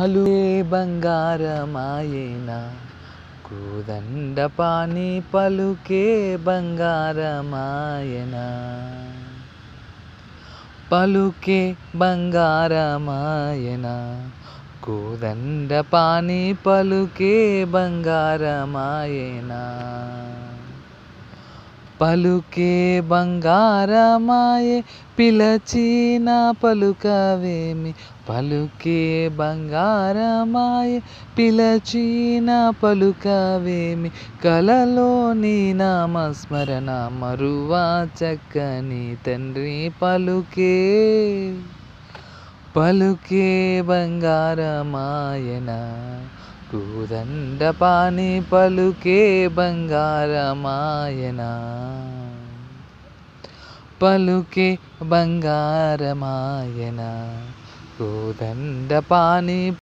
పలుకే బంగారమాయెనా కోదండపాణి పలుకే బంగారమాయెనా పలుకే బంగారమాయెనా కోదండపాణి పలుకే బంగారమాయెనా పలుకే బంగారమాయె పిలచిన పలుకవేమి పలుకే బంగారమాయె పిలచిన పలుకవేమి కలలోని నామస్మరణ మరువా చక్కని తండ్రి పలుకే బంగారమాయెనా కోదండపాణి పలుకే బంగారమాయెనా పలుకే బంగారమాయెనా కోదండపాణి